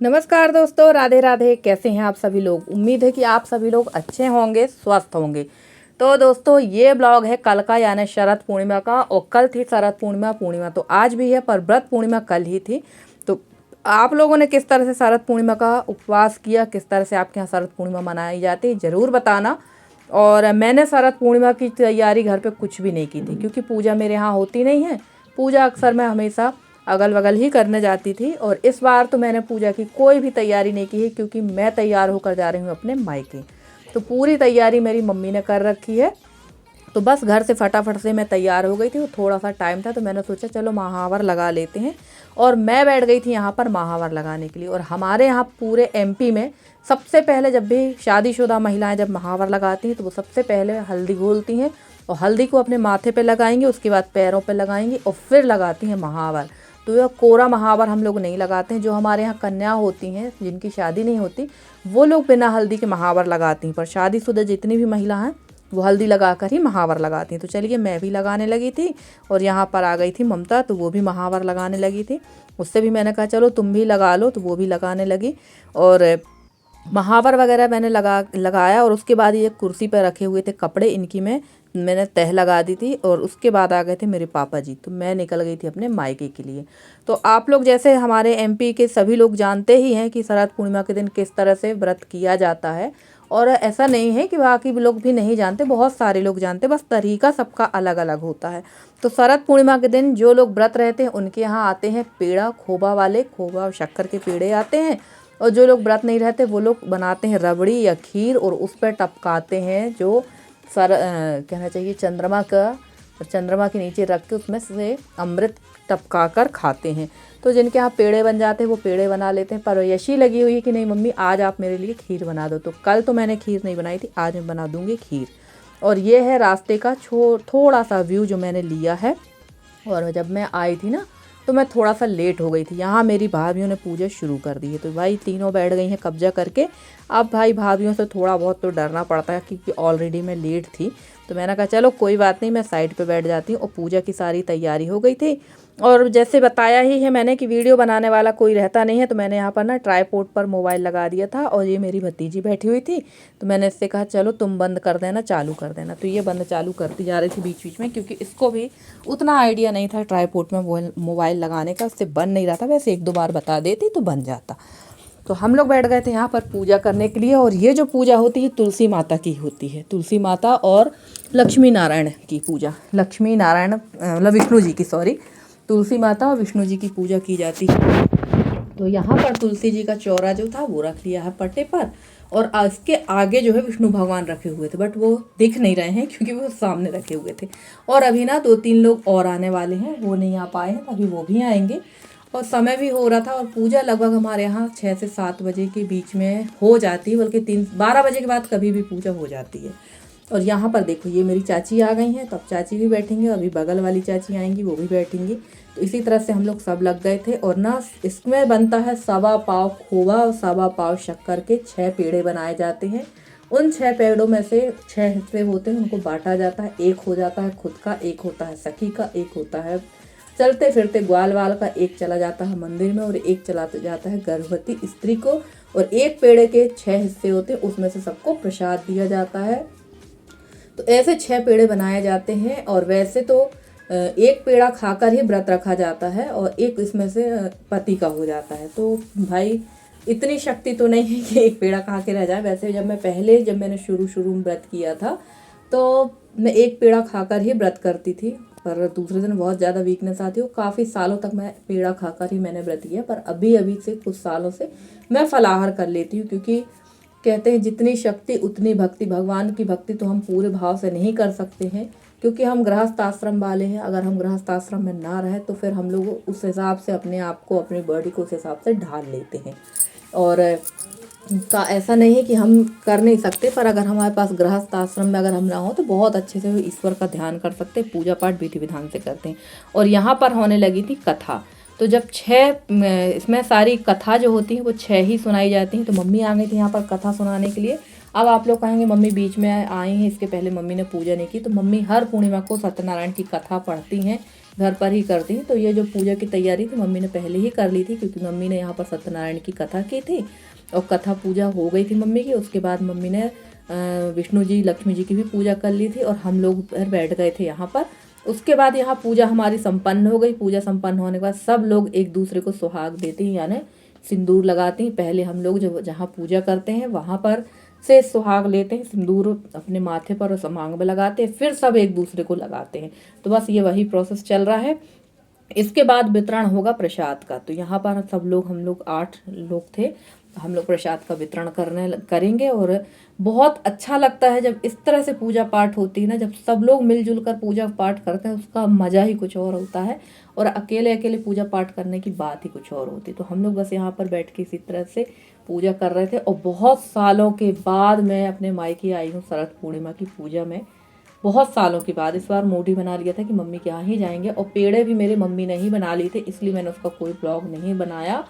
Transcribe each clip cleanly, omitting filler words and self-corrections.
नमस्कार दोस्तों, राधे राधे। कैसे हैं आप सभी लोग? उम्मीद है कि आप सभी लोग अच्छे होंगे, स्वस्थ होंगे। तो दोस्तों, ये ब्लॉग है कल का, यानी शरद पूर्णिमा का। और कल थी शरद पूर्णिमा तो आज भी है, पर व्रत पूर्णिमा कल ही थी। तो आप लोगों ने किस तरह से शरद पूर्णिमा का उपवास किया, किस तरह से आपके यहाँ शरद पूर्णिमा मनाई जाती है, ज़रूर बताना। और मैंने शरद पूर्णिमा की तैयारी घर पे कुछ भी नहीं की थी, क्योंकि पूजा मेरे यहाँ होती नहीं है। पूजा अक्सर मैं हमेशा अगल बगल ही करने जाती थी, और इस बार तो मैंने पूजा की कोई भी तैयारी नहीं की है, क्योंकि मैं तैयार होकर जा रही हूँ अपने मायके। तो पूरी तैयारी मेरी मम्मी ने कर रखी है। तो बस घर से फटाफट से मैं तैयार हो गई थी, और थोड़ा सा टाइम था तो मैंने सोचा चलो महावर लगा लेते हैं। और मैं बैठ गई थी यहाँ पर महावर लगाने के लिए। और हमारे यहाँ पूरे एमपी में सबसे पहले जब भी शादीशुदा महिलाएं जब महावर लगाती हैं तो वो सबसे पहले हल्दी घोलती हैं, और हल्दी को अपने माथे पे लगाएंगी, उसके बाद पैरों पे लगाएंगी, और फिर लगाती हैं महावर। तो यह कोरा महावर हम लोग नहीं लगाते हैं। जो हमारे यहाँ कन्या होती हैं, जिनकी शादी नहीं होती, वो लोग बिना हल्दी के महावर लगाती हैं। पर शादीशुदा जितनी भी महिला हैं वो हल्दी लगा कर ही महावर लगाती हैं। तो चलिए, मैं भी लगाने लगी थी, और यहाँ पर आ गई थी ममता, तो वो भी महावर लगाने लगी थी। उससे भी मैंने कहा चलो तुम भी लगा लो, तो वो भी लगाने लगी। और महावर वगैरह मैंने लगाया। और उसके बाद ये कुर्सी पर रखे हुए थे कपड़े, इनकी मैंने तह लगा दी थी। और उसके बाद आ गए थे मेरे पापा जी, तो मैं निकल गई थी अपने मायके के लिए। तो आप लोग जैसे हमारे एमपी के सभी लोग जानते ही हैं कि शरद पूर्णिमा के दिन किस तरह से व्रत किया जाता है। और ऐसा नहीं है कि बाकी लोग भी नहीं जानते, बहुत सारे लोग जानते, बस तरीका सबका अलग अलग होता है। तो शरद पूर्णिमा के दिन जो लोग व्रत रहते हैं उनके यहाँ आते हैं पेड़ा, खोबा वाले, खोबा और शक्कर के पेड़े आते हैं। और जो लोग व्रत नहीं रहते वो लोग बनाते हैं रबड़ी या खीर, और उस पर टपकाते हैं जो कहना चाहिए चंद्रमा का, और चंद्रमा के नीचे रख के उसमें से अमृत टपका कर खाते हैं। तो जिनके यहाँ पेड़े बन जाते हैं वो पेड़े बना लेते हैं। पर यशी लगी हुई है कि नहीं मम्मी आज आप मेरे लिए खीर बना दो। तो कल तो मैंने खीर नहीं बनाई थी, आज मैं बना दूंगी खीर। और ये है रास्ते का थोड़ा सा व्यू जो मैंने लिया है। और जब मैं आई थी ना तो मैं थोड़ा सा लेट हो गई थी। यहाँ मेरी भाभीयों ने पूजा शुरू कर दी है, तो भाई तीनों बैठ गई हैं कब्जा करके। अब भाई भाभीयों से थोड़ा बहुत तो डरना पड़ता है, क्योंकि ऑलरेडी मैं लेट थी। तो मैंने कहा चलो कोई बात नहीं, मैं साइड पे बैठ जाती हूँ। और पूजा की सारी तैयारी हो गई थी। और जैसे बताया ही है मैंने कि वीडियो बनाने वाला कोई रहता नहीं है, तो मैंने यहाँ पर ना ट्राईपोड पर मोबाइल लगा दिया था। और ये मेरी भतीजी बैठी हुई थी, तो मैंने इससे कहा चलो तुम बंद कर देना, चालू कर देना। तो ये बंद चालू करती जा रही थी बीच बीच में, क्योंकि इसको भी उतना आइडिया नहीं था ट्राईपोड में मोबाइल लगाने का, उससे बन नहीं रहा था। वैसे एक दो बार बता देती तो बन जाता। तो हम लोग बैठ गए थे यहाँ पर पूजा करने के लिए। और ये जो पूजा होती है तुलसी माता की होती है, तुलसी माता और लक्ष्मी नारायण की पूजा, लक्ष्मी नारायण मतलब विष्णु जी की, सॉरी, तुलसी माता और विष्णु जी की पूजा की जाती है। तो यहाँ पर तुलसी जी का चौरा जो था वो रख लिया है पट्टे पर, और इसके आगे जो है विष्णु भगवान रखे हुए थे, बट वो दिख नहीं रहे हैं क्योंकि वो सामने रखे हुए थे। और अभी ना 2-3 लोग और आने वाले हैं, वो नहीं आ पाए हैं, अभी वो भी आएंगे। और समय भी हो रहा था, और पूजा लगभग हमारे यहाँ 6 से 7 बजे के बीच में हो जाती है, बल्कि 12 बजे के बाद कभी भी पूजा हो जाती है। और यहाँ पर देखो ये मेरी चाची आ गई हैं, तो अब चाची भी बैठेंगे, अभी बगल वाली चाची आएंगी वो भी बैठेंगी। तो इसी तरह से हम लोग सब लग गए थे। और ना इसमें बनता है 1.25 पाव खोवा और 1.25 पाव शक्कर के 6 पेड़े बनाए जाते हैं। उन 6 पेड़ों में से 6 हिस्से होते हैं, उनको बांटा जाता है। एक हो जाता है खुद का, एक होता है सखी का, एक होता है चलते फिरते ग्वाल वाल का, एक चला जाता है मंदिर में, और एक चला जाता है गर्भवती स्त्री को। और एक पेड़े के 6 हिस्से होते हैं, उसमें से सबको प्रसाद दिया जाता है। तो ऐसे 6 पेड़े बनाए जाते हैं। और वैसे तो एक पेड़ा खाकर ही व्रत रखा जाता है, और एक इसमें से पति का हो जाता है। तो भाई इतनी शक्ति तो नहीं है कि एक पेड़ा खा के रह जाए। वैसे जब मैंने शुरू में व्रत किया था तो मैं एक पेड़ा खाकर ही व्रत करती थी, पर दूसरे दिन बहुत ज़्यादा वीकनेस आती है। काफ़ी सालों तक मैं पेड़ा खाकर ही मैंने व्रत किया, पर अभी से कुछ सालों से मैं फलाहार कर लेती हूँ, क्योंकि कहते हैं जितनी शक्ति उतनी भक्ति। भगवान की भक्ति तो हम पूरे भाव से नहीं कर सकते हैं, क्योंकि हम गृहस्थ आश्रम वाले हैं। अगर हम गृहस्थ आश्रम में ना रहे तो फिर हम लोग उस हिसाब से अपने आप को, अपनी बॉडी को उस हिसाब से ढाल लेते हैं। और का ऐसा नहीं है कि हम कर नहीं सकते, पर अगर हमारे पास गृहस्थ आश्रम में अगर हम ना हो तो बहुत अच्छे से ईश्वर का ध्यान कर सकते हैं, पूजा पाठ विधि विधान से करते हैं। और यहाँ पर होने लगी थी कथा। तो जब 6 इसमें सारी कथा जो होती है वो 6 ही सुनाई जाती हैं। तो मम्मी आ गई थी यहाँ पर कथा सुनाने के लिए। अब आप लोग कहेंगे मम्मी बीच में आई हैं, इसके पहले मम्मी ने पूजा नहीं की। तो मम्मी हर पूर्णिमा को सत्यनारायण की कथा पढ़ती हैं, घर पर ही करती हूँ। तो ये जो पूजा की तैयारी थी मम्मी ने पहले ही कर ली थी, क्योंकि मम्मी ने यहाँ पर सत्यनारायण की कथा की थी और कथा पूजा हो गई थी मम्मी की। उसके बाद मम्मी ने विष्णु जी लक्ष्मी जी की भी पूजा कर ली थी और हम लोग फिर बैठ गए थे यहाँ पर। उसके बाद यहाँ पूजा हमारी संपन्न हो गई। पूजा संपन्न होने के बाद सब लोग एक दूसरे को सुहाग देते हैं, यानी सिंदूर लगाती हैं। पहले हम लोग जो जहाँ पूजा करते हैं वहाँ पर से सुहाग लेते हैं, सिंदूर अपने माथे पर और मांग में लगाते हैं, फिर सब एक दूसरे को लगाते हैं। तो बस ये वही प्रोसेस चल रहा है। इसके बाद वितरण होगा प्रसाद का। तो यहाँ पर सब लोग, हम लोग 8 लोग थे, हम लोग प्रसाद का वितरण करेंगे। और बहुत अच्छा लगता है जब इस तरह से पूजा पाठ होती है ना, जब सब लोग मिलजुल कर पूजा पाठ करते हैं, उसका मज़ा ही कुछ और होता है। और अकेले अकेले पूजा पाठ करने की बात ही कुछ और होती है। तो हम लोग बस यहाँ पर बैठ के इसी तरह से पूजा कर रहे थे। और बहुत सालों के बाद मैं अपने मायके आई हूँ शरद पूर्णिमा की पूजा में। बहुत सालों के बाद इस बार मूड ही बना लिया था कि मम्मी के यहाँ ही जाएंगे। और पेड़े भी मेरे मम्मी ने ही बना लिए थे, इसलिए मैंने उसका कोई ब्लॉग नहीं बनाया।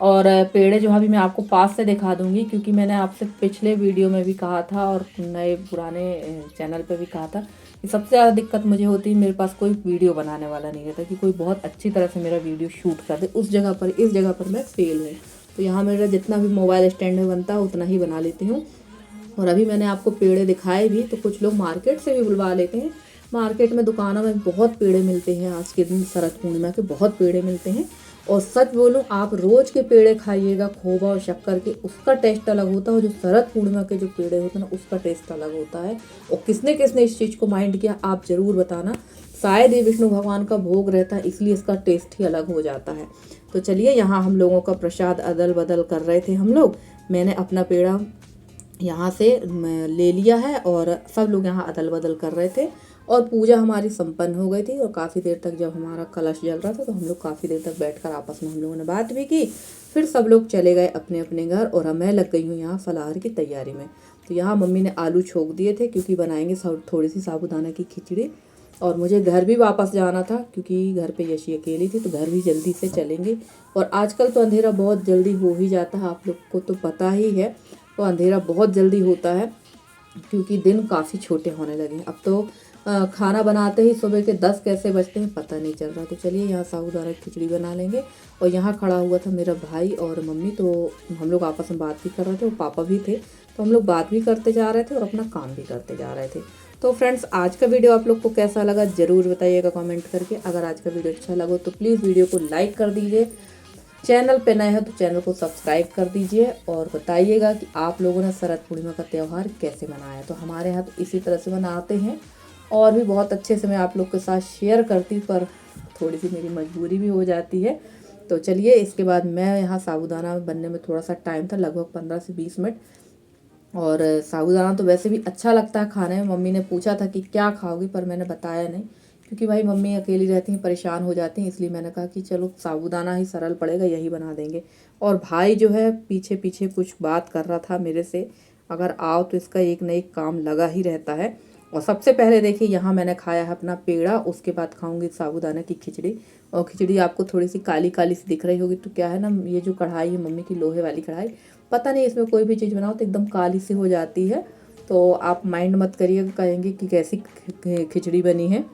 और पेड़े जो अभी मैं आपको पास से दिखा दूंगी, क्योंकि मैंने आपसे पिछले वीडियो में भी कहा था और नए पुराने चैनल पे भी कहा था कि सबसे ज़्यादा दिक्कत मुझे होती है, मेरे पास कोई वीडियो बनाने वाला नहीं रहता कि कोई बहुत अच्छी तरह से मेरा वीडियो शूट कर दे। उस जगह पर, इस जगह पर मैं फेल हूँ। तो यहाँ मेरा जितना भी मोबाइल स्टैंड में बनता है उतना ही बना लेती हूँ। और अभी मैंने आपको पेड़े दिखाए भी, तो कुछ लोग मार्केट से भी बुलवा लेते हैं। मार्केट में दुकानों में बहुत पेड़े मिलते हैं, आज के दिन शरद पूर्णिमा के बहुत पेड़े मिलते हैं। और सच बोलूं, आप रोज के पेड़े खाइएगा खोवा और शक्कर के, उसका टेस्ट अलग होता है। और जो शरद पूर्णिमा के जो पेड़े होते हैं ना, उसका टेस्ट अलग होता है। और किसने किसने इस चीज़ को माइंड किया आप ज़रूर बताना। शायद ये विष्णु भगवान का भोग रहता है, इसलिए इसका टेस्ट ही अलग हो जाता है। तो चलिए, यहाँ हम लोगों का प्रसाद अदल बदल कर रहे थे हम लोग। मैंने अपना पेड़ा यहाँ से ले लिया है और सब लोग यहाँ अदल बदल कर रहे थे। और पूजा हमारी संपन्न हो गई थी। और काफ़ी देर तक जब हमारा कलश जल रहा था तो हम लोग काफ़ी देर तक बैठकर आपस में हम लोगों ने बात भी की। फिर सब लोग चले गए अपने अपने घर और मैं लग गई हूँ यहाँ फलाहार की तैयारी में। तो यहाँ मम्मी ने आलू छोक दिए थे, क्योंकि बनाएंगे थोड़ी सी साबूदाना की खिचड़ी। और मुझे घर भी वापस जाना था, क्योंकि घर पे यशी अकेली थी, तो घर भी जल्दी से चलेंगे। और आजकल तो अंधेरा बहुत जल्दी हो ही जाता है, आप लोग को तो पता ही है। तो अंधेरा बहुत जल्दी होता है, क्योंकि दिन काफ़ी छोटे होने लगे हैं। अब तो खाना बनाते ही सुबह के 10 कैसे बजते हैं पता नहीं चल रहा। तो चलिए, यहाँ साबूदाना की खिचड़ी बना लेंगे। और यहाँ खड़ा हुआ था मेरा भाई और मम्मी, तो हम लोग आपस में बात भी कर रहे थे और पापा भी थे। तो हम लोग बात भी करते जा रहे थे और अपना काम भी करते जा रहे थे। तो फ्रेंड्स, आज का वीडियो आप लोग को कैसा लगा ज़रूर बताइएगा कमेंट करके। अगर आज का वीडियो अच्छा लगा तो प्लीज़ वीडियो को लाइक कर दीजिए। चैनल पे नए हो तो चैनल को सब्सक्राइब कर दीजिए। और बताइएगा कि आप लोगों ने शरद पूर्णिमा का त्यौहार कैसे मनाया। तो हमारे यहाँ तो इसी तरह से मनाते हैं, और भी बहुत अच्छे से मैं आप लोग के साथ शेयर करती, पर थोड़ी सी मेरी मजबूरी भी हो जाती है। तो चलिए, इसके बाद मैं यहाँ साबूदाना बनने में थोड़ा सा टाइम था, लगभग 15 से 20 मिनट। और साबूदाना तो वैसे भी अच्छा लगता है खाने में। मम्मी ने पूछा था कि क्या खाओगी, पर मैंने बताया नहीं, क्योंकि भाई मम्मी अकेली रहती हैं, परेशान हो जाती हैं। इसलिए मैंने कहा कि चलो साबूदाना ही सरल पड़ेगा, यही बना देंगे। और भाई जो है पीछे पीछे कुछ बात कर रहा था मेरे से। अगर आओ तो इसका एक न एक काम लगा ही रहता है। और सबसे पहले देखिए, यहाँ मैंने खाया है अपना पेड़ा, उसके बाद खाऊंगी साबूदाना की खिचड़ी। और खिचड़ी आपको थोड़ी सी काली काली सी दिख रही होगी, तो क्या है ना, ये जो कढ़ाई है मम्मी की, लोहे वाली कढ़ाई, पता नहीं इसमें कोई भी चीज़ बनाओ तो एकदम काली सी हो जाती है। तो आप माइंड मत करिएगा, कहेंगे कि कैसी खिचड़ी बनी है।